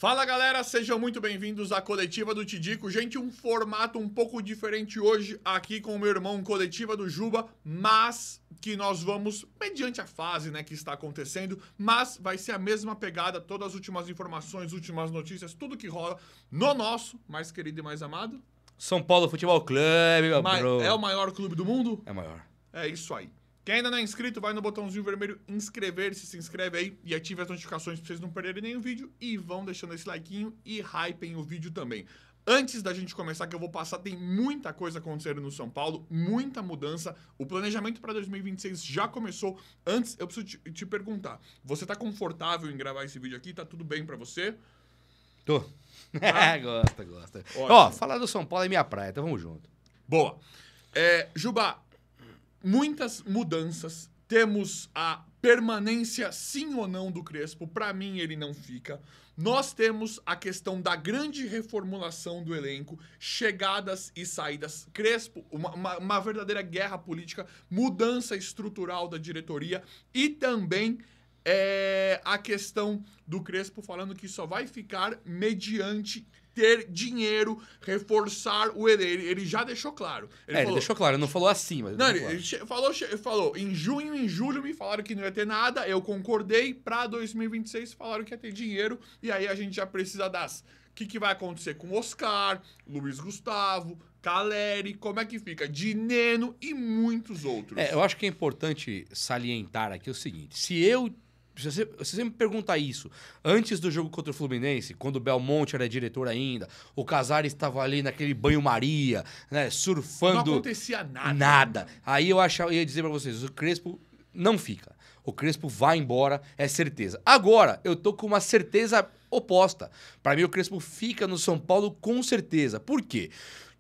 Fala galera, sejam muito bem-vindos à Coletiva do Tidico. Gente, um formato um pouco diferente hoje aqui com o meu irmão Coletiva do Juba, mas que nós vamos, mediante a fase que está acontecendo, mas vai ser a mesma pegada, todas as últimas informações, últimas notícias, tudo que rola no nosso mais querido e mais amado São Paulo Futebol Clube, meu bro. É o maior clube do mundo? É maior. É isso aí. Quem ainda não é inscrito, vai no botãozinho vermelho inscrever-se, se inscreve aí e ative as notificações pra vocês não perderem nenhum vídeo e vão deixando esse likeinho e hypem o vídeo também. Antes da gente começar, que eu vou passar, tem muita coisa acontecendo no São Paulo, muita mudança. O planejamento para 2026 já começou. Antes, eu preciso te perguntar, você tá confortável em gravar esse vídeo aqui? Tá tudo bem pra você? Tô. Tá? Gosta. Ótimo. Ó, falar do São Paulo é minha praia, então vamos junto. Boa. Juba, muitas mudanças. Temos a permanência, sim ou não, do Crespo. Para mim, ele não fica. Nós temos a questão da grande reformulação do elenco, chegadas e saídas. Crespo, uma verdadeira guerra política, mudança estrutural da diretoria e também a questão do Crespo falando que só vai ficar mediante ter dinheiro, reforçar o elenco. Ele já deixou claro. Ele deixou claro, ele não falou assim, mas... Não, ele falou, em junho e em julho me falaram que não ia ter nada, eu concordei, pra 2026 falaram que ia ter dinheiro, e aí a gente já precisa das... O que vai acontecer com Oscar, Luiz Gustavo, Caleri, como é que fica? Dineno e muitos outros. Eu acho que é importante salientar aqui o seguinte, se você me pergunta isso antes do jogo contra o Fluminense, quando o Belmonte era diretor ainda, o Casares estava ali naquele banho-maria, né, surfando... Não acontecia nada. Nada. Aí eu ia dizer pra vocês, o Crespo não fica. O Crespo vai embora, é certeza. Agora, eu tô com uma certeza oposta. Pra mim, o Crespo fica no São Paulo com certeza. Por quê?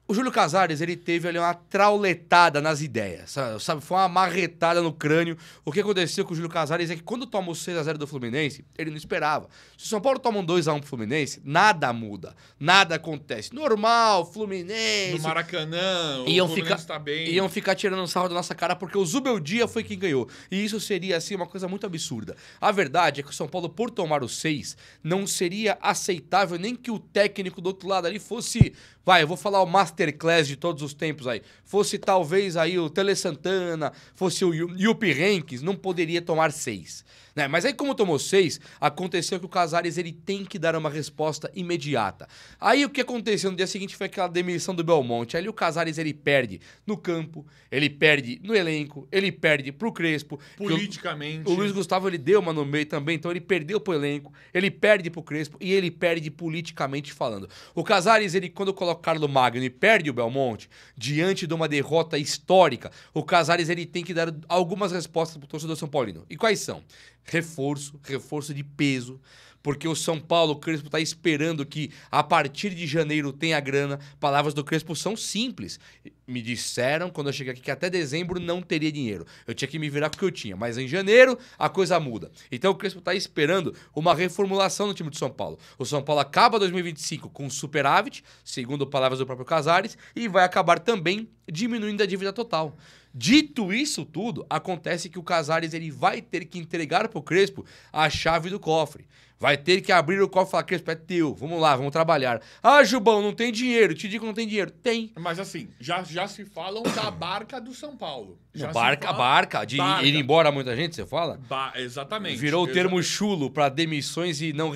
O Júlio Casares, ele teve ali uma trauletada nas ideias, sabe? Foi uma marretada no crânio. O que aconteceu com o Júlio Casares é que quando toma o 6x0 do Fluminense, ele não esperava. Se o São Paulo toma um 2x1 pro Fluminense, nada muda, nada acontece. Normal, Fluminense... No Maracanã, iam o Fluminense tá bem. Iam ficar tirando um sarro da nossa cara porque o Zubeldia foi quem ganhou. E isso seria, assim, uma coisa muito absurda. A verdade é que o São Paulo, por tomar o 6, não seria aceitável nem que o técnico do outro lado ali fosse... eu vou falar o masterclass de todos os tempos aí. Fosse talvez aí o Tele Santana, fosse o Yuppie Heynckes, não poderia tomar 6. Né? Mas aí como tomou 6, aconteceu que o Casares ele tem que dar uma resposta imediata. Aí o que aconteceu no dia seguinte foi aquela demissão do Belmonte. Ali o Casares ele perde no campo, ele perde no elenco, ele perde pro Crespo. Politicamente. O Luiz Gustavo ele deu uma no meio também, então ele perdeu pro elenco, ele perde pro Crespo e ele perde politicamente falando. O Casares, ele quando coloca o Carlos Magno e perde o Belmonte, diante de uma derrota histórica, o Casares ele tem que dar algumas respostas pro torcedor São Paulino. E quais são? Reforço de peso, porque o São Paulo, o Crespo tá esperando que a partir de janeiro tenha grana. Palavras do Crespo são simples. Me disseram, quando eu cheguei aqui, que até dezembro não teria dinheiro. Eu tinha que me virar com o que eu tinha, mas em janeiro a coisa muda. Então o Crespo tá esperando uma reformulação no time de São Paulo. O São Paulo acaba 2025 com superávit, segundo palavras do próprio Casares, e vai acabar também diminuindo a dívida total. Dito isso tudo, acontece que o Casares ele vai ter que entregar pro Crespo a chave do cofre. Vai ter que abrir o cofre e falar, Crespo, é teu, vamos lá, vamos trabalhar. Ah, Jubão, não tem dinheiro, te digo que não tem dinheiro. Tem. Mas assim, já se falam da barca do São Paulo. Barca, de ir embora muita gente, você fala? Exatamente. Virou o termo chulo para demissões e não...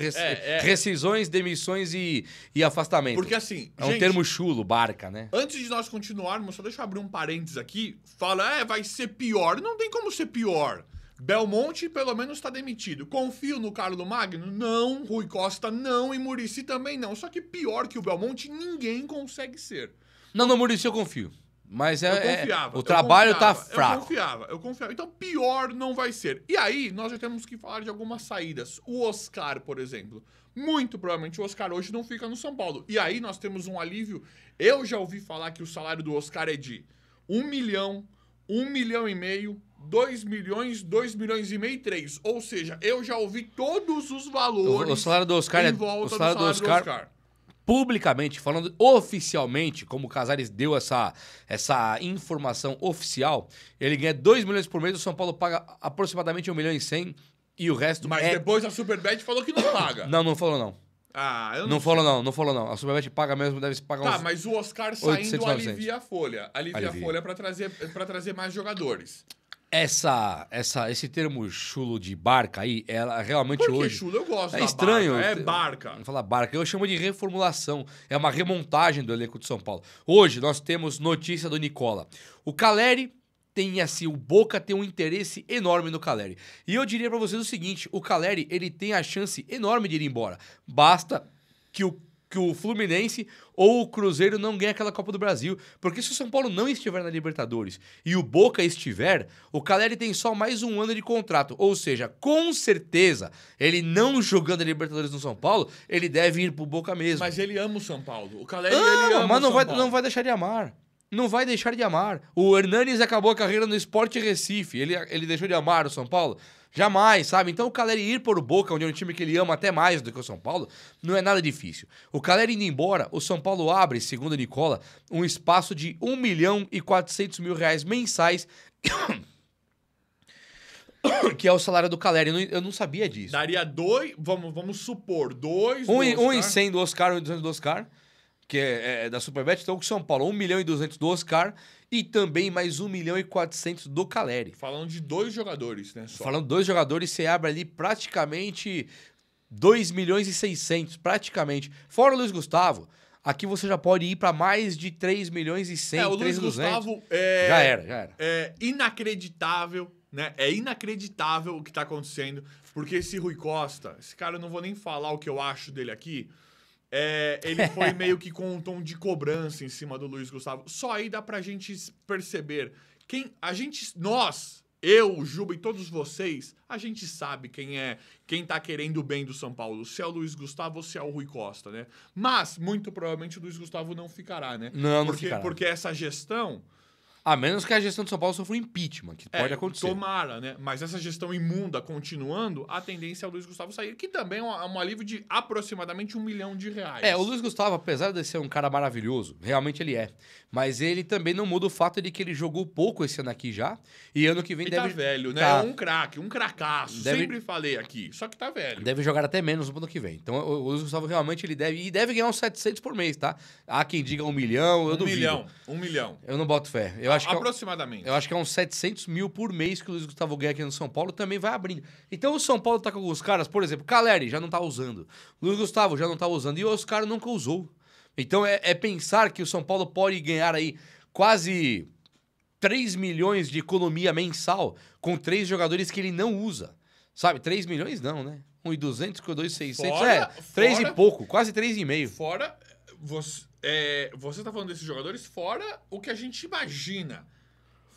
Rescisões, demissões e afastamento. Porque assim... É um termo chulo, barca, né? Antes de nós continuarmos, só deixa eu abrir um parênteses aqui. Fala, vai ser pior. Não tem como ser pior. Belmonte, pelo menos, tá demitido. Confio no Carlos Magno? Não. Rui Costa, não. E Muricy também não. Só que pior que o Belmonte, ninguém consegue ser. Não, no Muricy eu confio. Mas o trabalho tá fraco. Eu confiava. Então, pior não vai ser. E aí, nós já temos que falar de algumas saídas. O Oscar, por exemplo. Muito provavelmente o Oscar hoje não fica no São Paulo. E aí, nós temos um alívio. Eu já ouvi falar que o salário do Oscar é de 1 milhão, 1 milhão e meio, 2 milhões, 2 milhões e meio e 3. Ou seja, eu já ouvi todos os valores o salário do Oscar em volta do salário do Oscar. Publicamente, falando oficialmente, como o Casares deu essa informação oficial, ele ganha 2 milhões por mês, o São Paulo paga aproximadamente 1 milhão e 100 e o resto Mas depois a Superbet falou que não paga. Não falou não. Ah, eu Não falou não. A Superbet paga mesmo, deve pagar Tá, uns... mas o Oscar 800, saindo 900. alivia a folha. Alivia a folha pra trazer mais jogadores. Esse termo chulo de barca aí, ela realmente Por que hoje... chulo? Eu gosto É da estranho. barca. É barca. Vamos falar barca. Eu chamo de reformulação. É uma remontagem do elenco de São Paulo. Hoje nós temos notícia do Nicola. O Caleri tem assim, o Boca tem um interesse enorme no Caleri. E eu diria pra vocês o seguinte, o Caleri, ele tem a chance enorme de ir embora. Basta que o Fluminense ou o Cruzeiro não ganhem aquela Copa do Brasil. Porque se o São Paulo não estiver na Libertadores e o Boca estiver, o Caleri tem só mais um ano de contrato. Ou seja, com certeza, ele não jogando a Libertadores no São Paulo, ele deve ir pro Boca mesmo. Mas ele ama o São Paulo. O Caleri, ele ama mas o São Paulo. não vai deixar de amar. Não vai deixar de amar. O Hernanes acabou a carreira no Sport Recife. Ele deixou de amar o São Paulo? Jamais, sabe? Então o Caleri ir por o Boca, onde é um time que ele ama até mais do que o São Paulo, não é nada difícil. O Caleri indo embora, o São Paulo abre, segundo o Nicola, um espaço de R$1.400.000 mensais, que é o salário do Caleri. Eu não sabia disso. Daria dois, vamos supor, dois... Um em 100 do Oscar, 1 em 200 do Oscar, que é da Superbet. Então, o São Paulo, 1.200.000 do Oscar e também mais 1.400.000 do Caleri. Falando de dois jogadores, né? Só. Falando de dois jogadores, você abre ali praticamente 2.600.000, praticamente. Fora o Luiz Gustavo, aqui você já pode ir para mais de 3.100.000, o Luiz 3.200.000. Gustavo Já era. É inacreditável, né? É inacreditável o que tá acontecendo, porque esse Rui Costa, esse cara, eu não vou nem falar o que eu acho dele aqui, ele foi meio que com um tom de cobrança em cima do Luiz Gustavo. Só aí dá pra gente perceber. Eu, o Juba e todos vocês, a gente sabe quem tá querendo o bem do São Paulo. Se é o Luiz Gustavo ou se é o Rui Costa, né? Mas, muito provavelmente, o Luiz Gustavo não ficará, né? Não ficará. Porque essa gestão... A menos que a gestão de São Paulo sofra um impeachment, que pode acontecer. Tomara, né? Mas essa gestão imunda continuando, a tendência é o Luiz Gustavo sair, que também é um alívio de aproximadamente R$1 milhão. O Luiz Gustavo, apesar de ser um cara maravilhoso, realmente ele é. Mas ele também não muda o fato de que ele jogou pouco esse ano aqui já. E ano que vem ele deve... tá velho, né? Tá. É um craque, um cracaço. Sempre falei aqui. Só que tá velho. Deve jogar até menos no ano que vem. Então o Luiz Gustavo realmente ele deve ganhar uns 700 por mês, tá? Há quem diga 1 milhão, eu duvido. 1 milhão. Eu não boto fé. Eu acho que aproximadamente. Eu acho que é uns 700 mil por mês que o Luiz Gustavo ganha aqui no São Paulo, também vai abrindo. Então o São Paulo tá com alguns caras, por exemplo, Caleri já não tá usando, Luiz Gustavo já não tá usando e o Oscar nunca usou. Então é pensar que o São Paulo pode ganhar aí quase 3 milhões de economia mensal com 3 jogadores que ele não usa. Sabe, 3 milhões não, né? 1.200 com 2.600, 3 e pouco, quase 3,5. Fora, você tá falando desses jogadores, fora o que a gente imagina.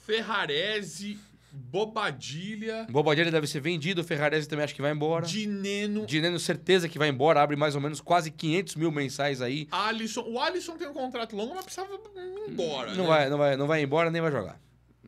Ferrarese, Bobadilha... Bobadilha deve ser vendido, o Ferrarese também acho que vai embora. Dineno, certeza que vai embora, abre mais ou menos quase 500 mil mensais aí. O Alisson tem um contrato longo, mas precisava ir embora, não vai embora, nem vai jogar.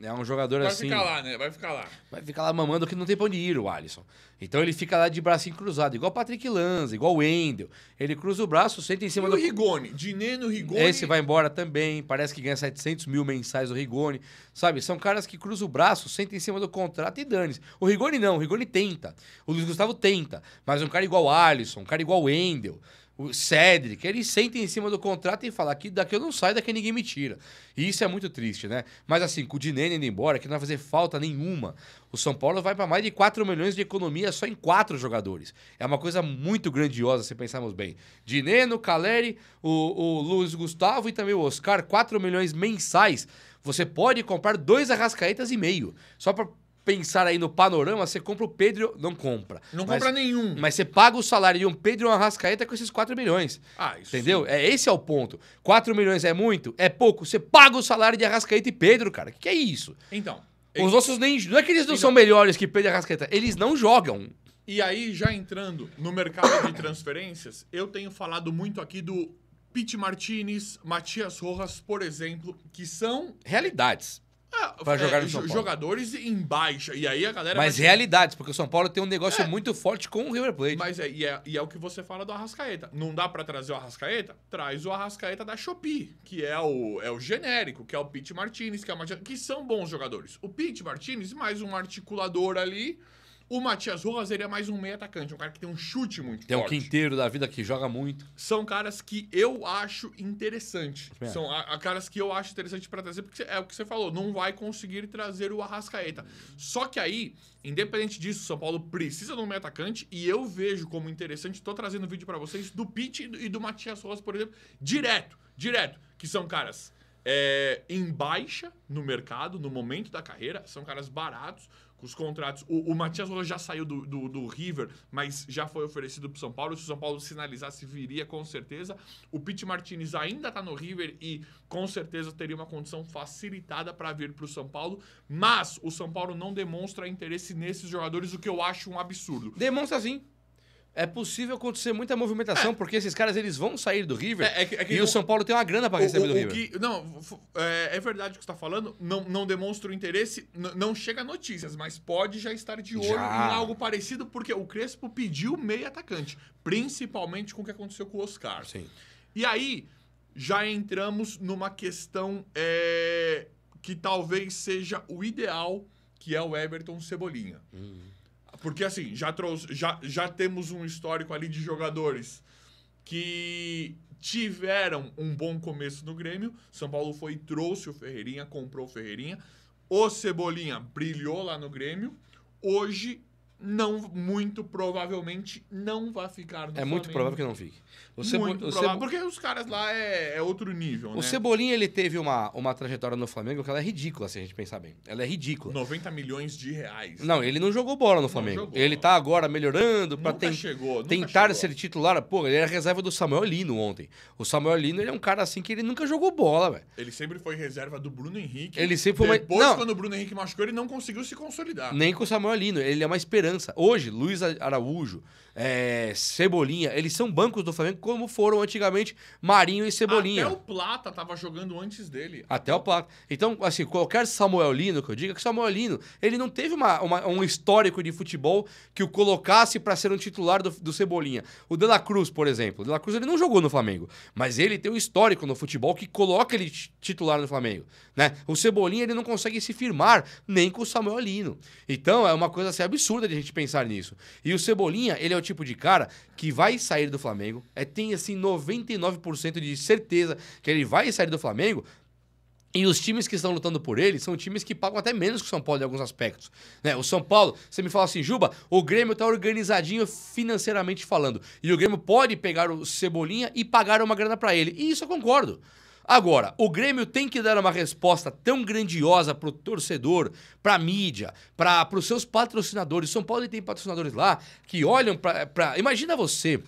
É um jogador assim... Vai ficar lá, né? Vai ficar lá. Vai ficar lá mamando que não tem pra onde ir, o Alisson. Então ele fica lá de bracinho cruzado, igual o Patrick Lanza, igual o Wendel. Ele cruza o braço, senta em cima do... E o Rigoni? Dineno, Rigoni... Esse vai embora também, parece que ganha 700 mil mensais o Rigoni. Sabe, são caras que cruzam o braço, sentam em cima do contrato e dane-se. O Rigoni não, o Rigoni tenta. O Luiz Gustavo tenta. Mas um cara igual o Alisson, um cara igual o Wendel... O Cedric, ele senta em cima do contrato e fala que daqui eu não saio, daqui ninguém me tira. E isso é muito triste, né? Mas assim, com o Dineno indo embora, que não vai fazer falta nenhuma, o São Paulo vai para mais de 4 milhões de economia só em 4 jogadores. É uma coisa muito grandiosa, se pensarmos bem. Dineno, Caleri, o Luiz Gustavo e também o Oscar, 4 milhões mensais. Você pode comprar 2 Arrascaetas e meio. Só para pensar aí no panorama, você compra o Pedro... Não compra. Compra nenhum. Mas você paga o salário de um Pedro e um Arrascaeta com esses 4 milhões. Isso entendeu? Esse é o ponto. 4 milhões é muito? É pouco? Você paga o salário de Arrascaeta e Pedro, cara. O que é isso? Então... Os nossos nem... Não é que eles não são melhores que Pedro e Arrascaeta. Eles não jogam. E aí, já entrando no mercado de transferências, eu tenho falado muito aqui do Pete Martinez, Matias Rojas, por exemplo, que são... realidades. Pra jogar no São Paulo. Jogadores em baixa. E aí a galera... Mas realidades, porque o São Paulo tem um negócio muito forte com o River Plate. Mas é o que você fala do Arrascaeta. Não dá pra trazer o Arrascaeta? Traz o Arrascaeta da Shopee, que é o genérico, que é o Pete Martinez, que são bons jogadores. O Pete Martinez, mais um articulador ali. O Matias Rojas seria mais um meio atacante, um cara que tem um chute muito Tem um forte. Quinteiro da vida que joga muito. São caras que eu acho interessante. É. São caras que eu acho interessante pra trazer, porque é o que você falou, não vai conseguir trazer o Arrascaeta. Só que aí, independente disso, o São Paulo precisa de um meio atacante e eu vejo como interessante, tô trazendo vídeo pra vocês, do Pitt e do Matias Rojas, por exemplo, direto, que são caras em baixa no mercado, no momento da carreira, são caras baratos, com os contratos. O Matias Rojas já saiu do River, mas já foi oferecido pro São Paulo. Se o São Paulo sinalizasse, viria com certeza. O Pity Martinez ainda tá no River e com certeza teria uma condição facilitada para vir pro São Paulo. Mas o São Paulo não demonstra interesse nesses jogadores, o que eu acho um absurdo. Demonstra sim. É possível acontecer muita movimentação, porque esses caras eles vão sair do River e o São Paulo tem uma grana para receber do River. É verdade o que você está falando, não demonstra o interesse, não chega a notícias, mas pode já estar de olho em algo parecido, porque o Crespo pediu meio atacante, principalmente com o que aconteceu com o Oscar. Sim. E aí, já entramos numa questão que talvez seja o ideal, que é o Everton Cebolinha. Porque, assim, já temos um histórico ali de jogadores que tiveram um bom começo no Grêmio. São Paulo foi e trouxe o Ferreirinha, comprou o Ferreirinha. O Cebolinha brilhou lá no Grêmio. Hoje, muito provavelmente, não vai ficar no Flamengo. É muito provável que não fique. Porque os caras lá é outro nível, né? O Cebolinha, ele teve uma trajetória no Flamengo que ela é ridícula, se a gente pensar bem. Ela é ridícula. 90 milhões de reais. Não, ele não jogou bola no Flamengo. Ele tá agora melhorando pra tentar ser titular. Pô, ele era reserva do Samuel Lino ontem. O Samuel Lino, ele é um cara assim que ele nunca jogou bola, velho. Ele sempre foi reserva do Bruno Henrique. Ele sempre foi Depois, quando o Bruno Henrique machucou, ele não conseguiu se consolidar. Nem com o Samuel Lino. Ele é uma esperança. Hoje, Luiz Araújo, Cebolinha, eles são bancos do Flamengo como foram antigamente Marinho e Cebolinha. Até o Plata tava jogando antes dele. Até o Plata. Então, assim, qualquer Samuel Lino que eu diga, que o Samuel Lino, ele não teve um histórico de futebol que o colocasse para ser um titular do Cebolinha. O De La Cruz, por exemplo. O De La Cruz, ele não jogou no Flamengo, mas ele tem um histórico no futebol que coloca ele titular no Flamengo, né? O Cebolinha, ele não consegue se firmar nem com o Samuel Lino. Então, é uma coisa assim absurda de a gente pensar nisso. E o Cebolinha, ele é o tipo de cara que vai sair do Flamengo, tem assim 99% de certeza que ele vai sair do Flamengo. E os times que estão lutando por ele são times que pagam até menos que o São Paulo em alguns aspectos, né? O São Paulo, você me fala assim, Juba, o Grêmio tá organizadinho financeiramente falando. E o Grêmio pode pegar o Cebolinha e pagar uma grana pra ele. E isso eu concordo. Agora, o Grêmio tem que dar uma resposta tão grandiosa pro torcedor, pra mídia, pros seus patrocinadores. São Paulo tem patrocinadores lá que olham pra... Imagina você,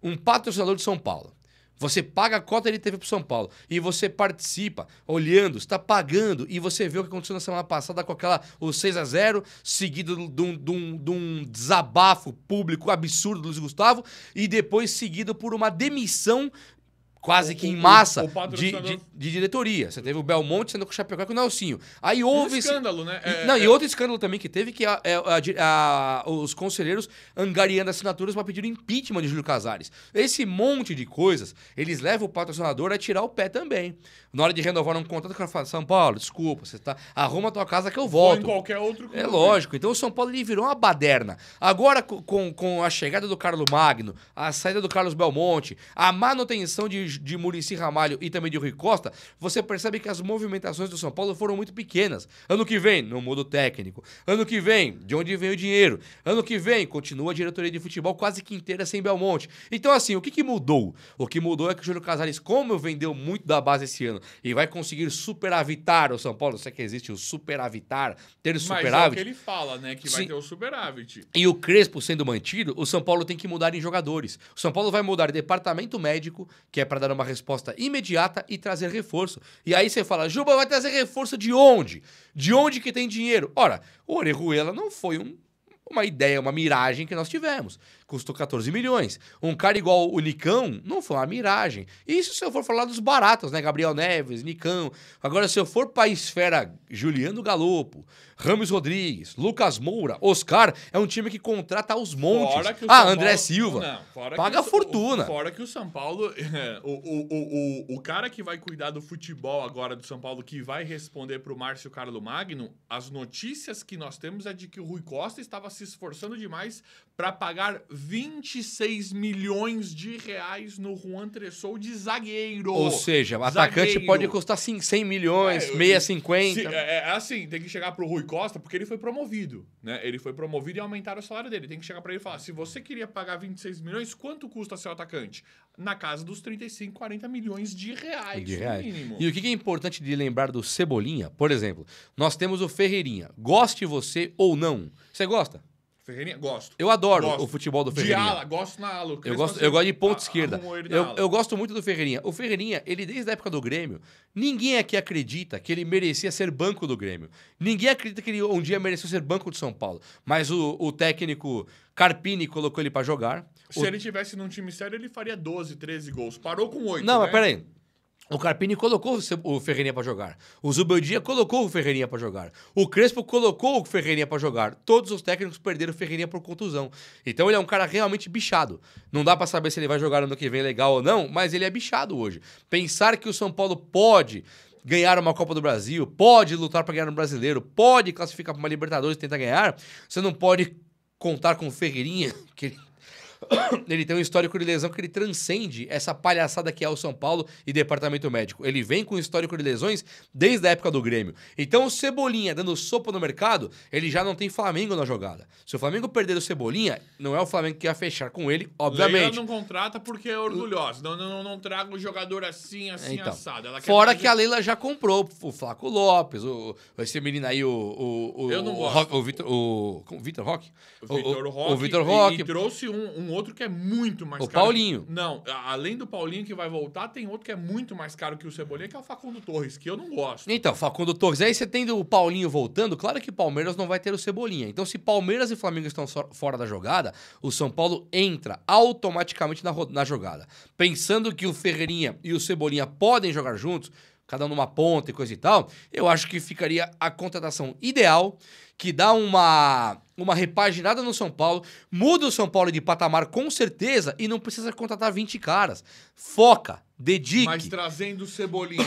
um patrocinador de São Paulo. Você paga a cota de TV pro São Paulo e você participa, olhando, está pagando, e você vê o que aconteceu na semana passada com o 6-0, seguido de um desabafo público absurdo do Luiz Gustavo, e depois seguido por uma demissão quase que em massa de diretoria. Você teve o Belmonte sendo com o Chapecó e com o Nelsinho. Aí houve um escândalo, né? E outro escândalo também que teve, que os conselheiros angariando assinaturas para pedir o impeachment de Júlio Casares. Esse monte de coisas, eles levam o patrocinador a tirar o pé também. Na hora de renovar um contrato, o cara fala, São Paulo, desculpa, você arruma a tua casa que eu volto. Ou em qualquer outro clube. É lógico. Então o São Paulo ele virou uma baderna. Agora, com a chegada do Carlos Magno, a saída do Carlos Belmonte, a manutenção de Muricy Ramalho e também de Rui Costa, você percebe que as movimentações do São Paulo foram muito pequenas. Ano que vem, não muda o técnico. Ano que vem, de onde vem o dinheiro? Ano que vem, continua a diretoria de futebol quase que inteira sem Belmonte. Então, assim, o que mudou? O que mudou é que o Júlio Casares, como vendeu muito da base esse ano e vai conseguir superavitar o São Paulo, sei que existe o superavitar, ter o superávit. Mas é o que ele fala, né? Que vai ter o superávit. E o Crespo sendo mantido, o São Paulo tem que mudar em jogadores. O São Paulo vai mudar departamento médico, que é para dar uma resposta imediata e trazer reforço. E aí você fala, Juba, vai trazer reforço de onde? De onde que tem dinheiro? Ora, o Orejuela não foi uma ideia, uma miragem que nós tivemos. custou 14 milhões. Um cara igual o Nicão não foi uma miragem. Isso se eu for falar dos baratos, né? Gabriel Neves, Nicão. Agora, se eu for para a esfera Juliano Galopo, Rames Rodrigues, Lucas Moura, Oscar, é um time que contrata aos montes. André Silva. Paga fortuna. Fora que o São Paulo... o cara que vai cuidar do futebol agora do São Paulo, que vai responder pro Márcio Carlo Magno, as notícias que nós temos é de que o Rui Costa estava se esforçando demais para pagar 26 milhões de reais no Juan Tressou de zagueiro. Ou seja, o atacante pode custar 100 milhões, 650. Assim, tem que chegar pro Rui Costa, porque ele foi promovido, né? Ele foi promovido e aumentaram o salário dele. Tem que chegar para ele e falar, se você queria pagar 26 milhões, quanto custa seu atacante? Na casa dos 35, 40 milhões de reais, no mínimo. E o que é importante de lembrar do Cebolinha? Por exemplo, nós temos o Ferreirinha. Goste você ou não. Você gosta? Ferreirinha, gosto. Eu adoro o futebol do Ferreirinha. De ala, gosto na ala. Eu gosto de ponta esquerda. Eu gosto muito do Ferreirinha. O Ferreirinha, ele desde a época do Grêmio, ninguém aqui acredita que ele merecia ser banco do Grêmio. Ninguém acredita que ele um dia mereceu ser banco do São Paulo. Mas o técnico Carpini colocou ele pra jogar. Se ele tivesse num time sério, ele faria 12, 13 gols. Parou com 8, Não, mas peraí. O Carpini colocou o Ferreirinha pra jogar. O Zubeldia colocou o Ferreirinha pra jogar. O Crespo colocou o Ferreirinha pra jogar. Todos os técnicos perderam o Ferreirinha por contusão. Então ele é um cara realmente bichado. Não dá pra saber se ele vai jogar ano que vem legal ou não, mas ele é bichado hoje. Pensar que o São Paulo pode ganhar uma Copa do Brasil, pode lutar pra ganhar um Brasileiro, pode classificar pra uma Libertadores e tentar ganhar, você não pode contar com o Ferreirinha, que ele tem um histórico de lesão que ele transcende essa palhaçada que é o São Paulo e departamento médico. Ele vem com um histórico de lesões desde a época do Grêmio. Então o Cebolinha dando sopa no mercado, ele já não tem Flamengo na jogada. Se o Flamengo perder o Cebolinha, não é o Flamengo que ia fechar com ele, obviamente. Leila não contrata porque é orgulhosa. Não traga um jogador assim, então, assado. Ela fora que a Leila já comprou o Flaco Lopes, esse menino aí, eu não gosto. O Vitor Roque? O Vitor Roque. E trouxe um outro que é muito mais caro. O Paulinho. Não, além do Paulinho que vai voltar, tem outro que é muito mais caro que o Cebolinha, que é o Facundo Torres, que eu não gosto. Então, Facundo Torres. Aí você tendo o Paulinho voltando, claro que o Palmeiras não vai ter o Cebolinha. Então, se Palmeiras e Flamengo estão fora da jogada, o São Paulo entra automaticamente na jogada. Pensando que o Ferreirinha e o Cebolinha podem jogar juntos, cada um numa ponta e coisa e tal, eu acho que ficaria a contratação ideal, que dá uma repaginada no São Paulo, muda o São Paulo de patamar com certeza e não precisa contratar 20 caras. Foca, dedique. Mas trazendo o Cebolinha,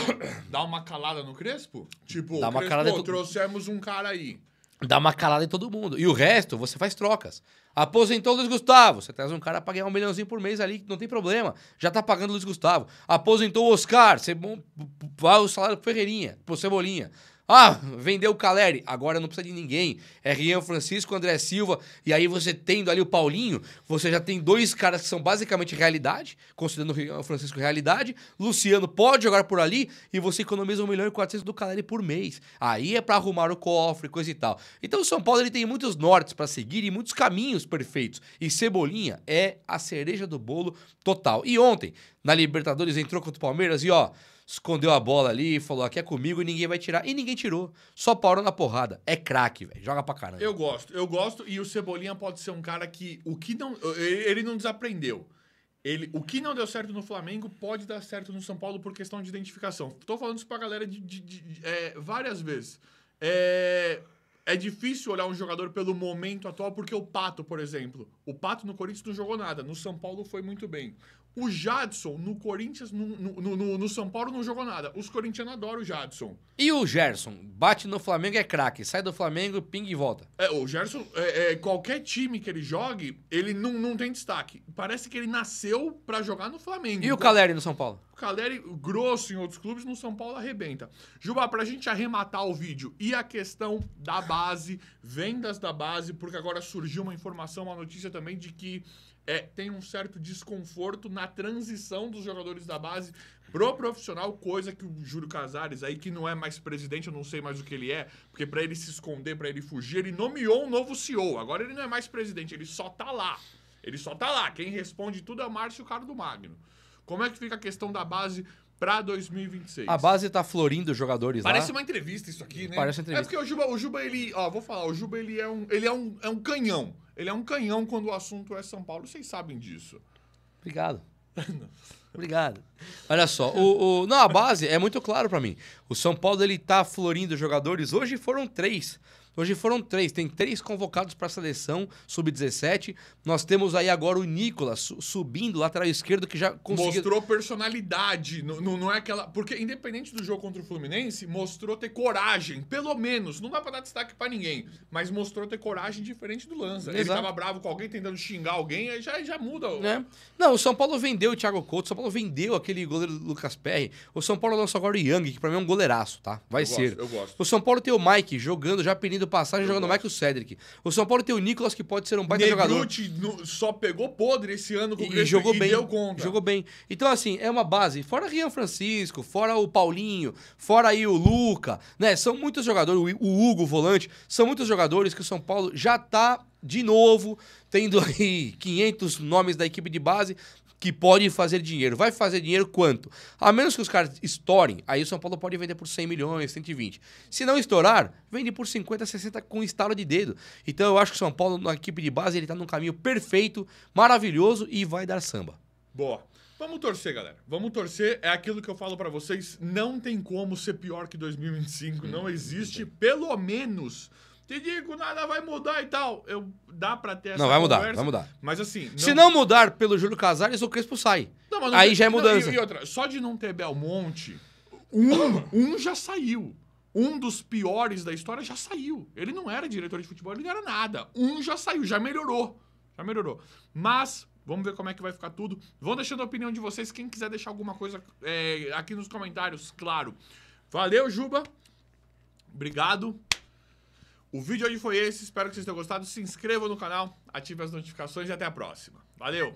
dá uma calada no Crespo? Tipo, dá uma Crespo, calada trouxemos um cara aí. Dá uma calada em todo mundo. E o resto, você faz trocas. Aposentou o Luiz Gustavo. Você traz um cara pra ganhar $1 milhãozinho por mês ali, que não tem problema. Já tá pagando o Luiz Gustavo. Aposentou o Oscar. Você vai o salário pro Ferreirinha, pro Cebolinha. Vendeu o Caleri, agora não precisa de ninguém. É Rian Francisco, André Silva. E aí você tendo ali o Paulinho, você já tem dois caras que são basicamente realidade, considerando o Rian Francisco realidade. Luciano pode jogar por ali e você economiza 1.400.000 do Caleri por mês. Aí é pra arrumar o cofre, coisa e tal. Então o São Paulo ele tem muitos nortes pra seguir e muitos caminhos perfeitos. E Cebolinha é a cereja do bolo total. E ontem, na Libertadores, entrou contra o Palmeiras e escondeu a bola ali, falou, aqui é comigo e ninguém vai tirar. E ninguém tirou. Só parou na porrada. É craque, velho. Joga pra caramba. Eu gosto. E o Cebolinha pode ser um cara que... Ele não desaprendeu. O que não deu certo no Flamengo pode dar certo no São Paulo por questão de identificação. Tô falando isso pra galera várias vezes. É difícil olhar um jogador pelo momento atual, porque o Pato, por exemplo. O Pato no Corinthians não jogou nada. No São Paulo foi muito bem. O Jadson, no Corinthians, no São Paulo, não jogou nada. Os corintianos adoram o Jadson. E o Gerson? Bate no Flamengo, é craque. Sai do Flamengo, pinga e volta. O Gerson, qualquer time que ele jogue, ele não tem destaque. Parece que ele nasceu pra jogar no Flamengo. E o Caleri no São Paulo? O Caleri, grosso em outros clubes, no São Paulo arrebenta. Juba, pra gente arrematar o vídeo, e a questão da base, vendas da base, porque agora surgiu uma informação, uma notícia também de que tem um certo desconforto na transição dos jogadores da base pro profissional, coisa que o Júlio Casares aí, que não é mais presidente, eu não sei mais o que ele é, porque pra ele se esconder, pra ele fugir, ele nomeou um novo CEO. Agora ele não é mais presidente, ele só tá lá. Quem responde tudo é o Márcio Carlo Magno. Como é que fica a questão da base pra 2026. A base tá florindo os jogadores Parece lá. uma entrevista isso aqui, né? Parece uma entrevista. É porque o Juba, ele... Ó, vou falar, o Juba, ele é um canhão. Ele é um canhão quando o assunto é São Paulo. Vocês sabem disso. Obrigado. Obrigado. Olha só, não, a base é muito claro pra mim. O São Paulo, ele tá florindo os jogadores. Hoje foram 3. Tem 3 convocados para a seleção sub-17. Nós temos aí agora o Nicolas subindo, lateral esquerdo, que já conseguiu... Mostrou personalidade. Não é aquela... Porque independente do jogo contra o Fluminense, mostrou ter coragem. Pelo menos. Não dá pra dar destaque pra ninguém. Mas mostrou ter coragem diferente do Lanza. Exato. Ele tava bravo com alguém, tentando xingar alguém, aí já muda. É. Não, o São Paulo vendeu o Thiago Couto, o São Paulo vendeu aquele goleiro Lucas Perry. O São Paulo lançou agora o Young, que pra mim é um goleiraço, tá? Vai ser. Eu gosto. O São Paulo tem o Mike jogando, já pedindo passagem, jogando mais que o Cedric. O São Paulo tem o Nicolas, que pode ser um baita jogador. Negruti só pegou podre esse ano com o E Crespo jogou bem. deu conta. Jogou bem. Então, assim, é uma base. Fora Rian Francisco, fora o Paulinho, fora aí o Luca, né? São muitos jogadores, o Hugo, o volante, são muitos jogadores que o São Paulo já tá, de novo, tendo aí 500 nomes da equipe de base que pode fazer dinheiro. Vai fazer dinheiro quanto? A menos que os caras estourem, aí o São Paulo pode vender por 100 milhões, 120. Se não estourar, vende por 50, 60 com estalo de dedo. Então eu acho que o São Paulo, na equipe de base, ele tá num caminho perfeito, maravilhoso e vai dar samba. Boa. Vamos torcer, galera. Vamos torcer. É aquilo que eu falo pra vocês. Não tem como ser pior que 2025. Não existe. Pelo menos... Te digo, nada vai mudar e tal. Dá pra ter essa Não, vai mudar, conversa, vai mudar. Mas assim... Se não mudar pelo Júlio Casares, o Crespo sai. Não, mas aí já é mudança. E outra, só de não ter Belmonte, um já saiu. Um dos piores da história já saiu. Ele não era diretor de futebol, ele não era nada. Um já saiu, já melhorou. Já melhorou. Mas... Vamos ver como é que vai ficar tudo. Vão deixando a opinião de vocês. Quem quiser deixar alguma coisa aqui nos comentários, claro. Valeu, Juba. Obrigado. O vídeo hoje foi esse. Espero que vocês tenham gostado. Se inscrevam no canal, ative as notificações e até a próxima. Valeu!